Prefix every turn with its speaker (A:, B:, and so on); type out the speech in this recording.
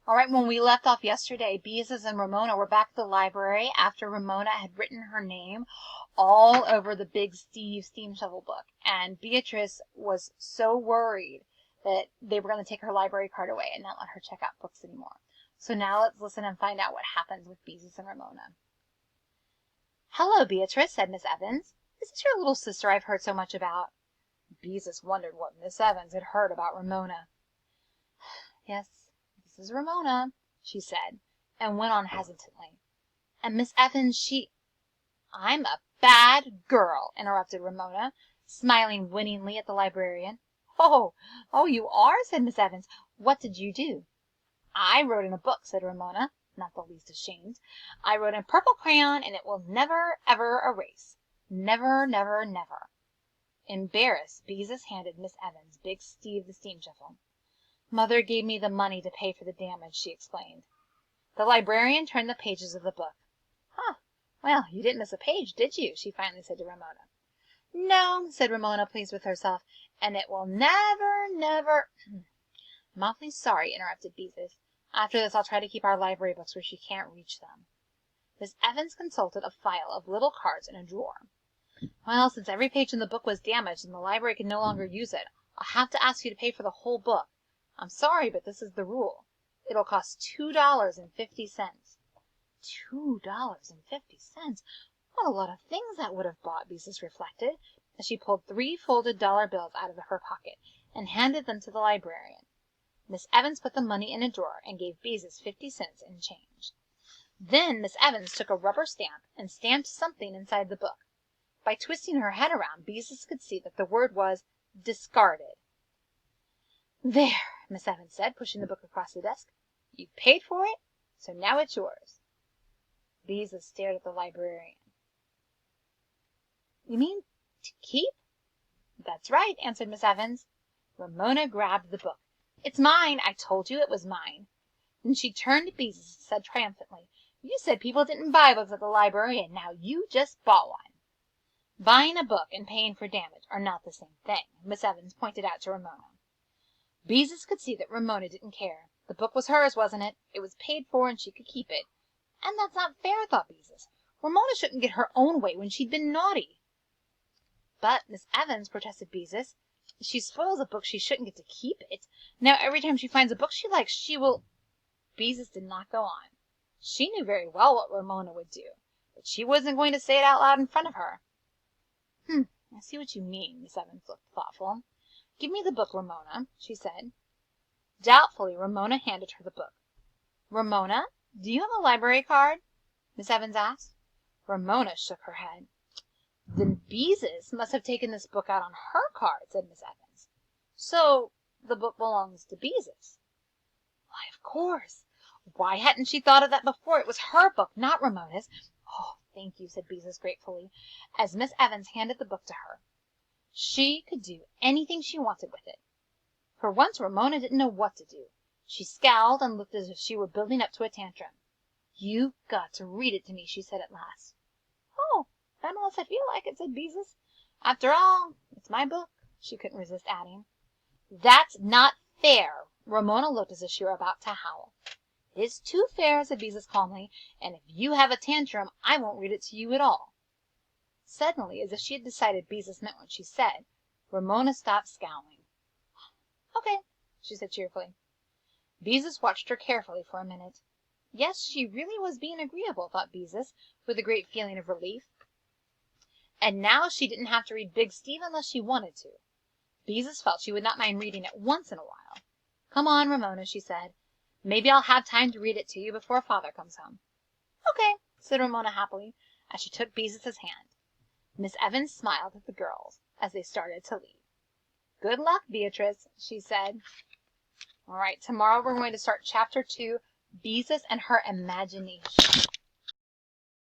A: All right, when we left off yesterday, Beezus and Ramona were back at the library after Ramona had written her name all over the Big Steve Steam Shovel book. And Beatrice was so worried that they were going to take her library card away and not let her check out books anymore. So now let's listen and find out what happens with Beezus and Ramona. "Hello, Beatrice," said Miss Evans. "Is this your little sister I've heard so much about?" Beezus wondered what Miss Evans had heard about Ramona. "Yes, this is Ramona," she said, and went on hesitantly. "And Miss Evans, I'm a bad girl," interrupted Ramona, smiling winningly at the librarian. Oh, you are," said Miss Evans. "What did you do?" "I wrote in a book," said Ramona, not the least ashamed. "I wrote in purple crayon, and it will never, ever erase. Never, never, never." Embarrassed, Beezus handed Miss Evans Big Steve the Steam Shovel. "Mother gave me the money to pay for the damage," she explained. The librarian turned the pages of the book. "Well, you didn't miss a page, did you?" she finally said to Ramona. "No," said Ramona, pleased with herself, "and it will never, never—" "I'm awfully sorry," interrupted Beezus. "After this I'll try to keep our library books where she can't reach them." Miss Evans consulted a file of little cards in a drawer. "Well, since every page in the book was damaged and the library can no longer use it, I'll have to ask you to pay for the whole book. I'm sorry, but this is the rule. It'll cost $2.50. $2.50. What a lot of things that would have bought," Beezus reflected, as she pulled 3 folded dollar bills out of her pocket and handed them to the librarian. Miss Evans put the money in a drawer and gave Beezus 50 cents in change. Then Miss Evans took a rubber stamp and stamped something inside the book. By twisting her head around, Beezus could see that the word was discarded. "There," Miss Evans said, pushing the book across the desk. "You've paid for it, so now it's yours." Beezus stared at the librarian. "You mean to keep?" "That's right," answered Miss Evans. Ramona grabbed the book. "It's mine. I told you it was mine." Then she turned to Beezus and said triumphantly, "You said people didn't buy books at the library, and now you just bought one." "Buying a book and paying for damage are not the same thing," Miss Evans pointed out to Ramona. Beezus could see that Ramona didn't care. The book was hers, wasn't it? It was paid for, and she could keep it. And that's not fair, thought Beezus. Ramona shouldn't get her own way when she'd been naughty. "But, Miss Evans," protested Beezus, "if she spoils a book she shouldn't get to keep it. Now every time she finds a book she likes, she will—" Beezus did not go on. She knew very well what Ramona would do, but she wasn't going to say it out loud in front of her. "I see what you mean." Miss Evans looked thoughtful. "Give me the book, Ramona," she said. Doubtfully, Ramona handed her the book. "Ramona, do you have a library card?" Miss Evans asked. Ramona shook her head. "Then Beezus must have taken this book out on her card," said Miss Evans. "So the book belongs to Beezus." Why, of course. Why hadn't she thought of that before? It was her book, not Ramona's. "Oh, thank you," said Beezus gratefully, as Miss Evans handed the book to her. She could do anything she wanted with it. For once Ramona didn't know what to do. She scowled and looked as if she were building up to a tantrum. "You've got to read it to me," she said at last. "Oh, not unless I feel like it," said Beezus. "After all, it's my book," she couldn't resist adding. "That's not fair." Ramona looked as if she were about to howl. "It is too fair," said Beezus calmly, "and if you have a tantrum, I won't read it to you at all." Suddenly, as if she had decided Beezus meant what she said, Ramona stopped scowling. "Okay," she said cheerfully. Beezus watched her carefully for a minute. Yes, she really was being agreeable, thought Beezus, with a great feeling of relief. And now she didn't have to read Big Steve unless she wanted to. Beezus felt she would not mind reading it once in a while. "Come on, Ramona," she said. "Maybe I'll have time to read it to you before Father comes home." "Okay," said Ramona happily, as she took Beezus's hand. Miss Evans smiled at the girls as they started to leave. "Good luck, Beatrice," she said. All right, tomorrow we're going to start Chapter 2, Beezus and Her Imagination.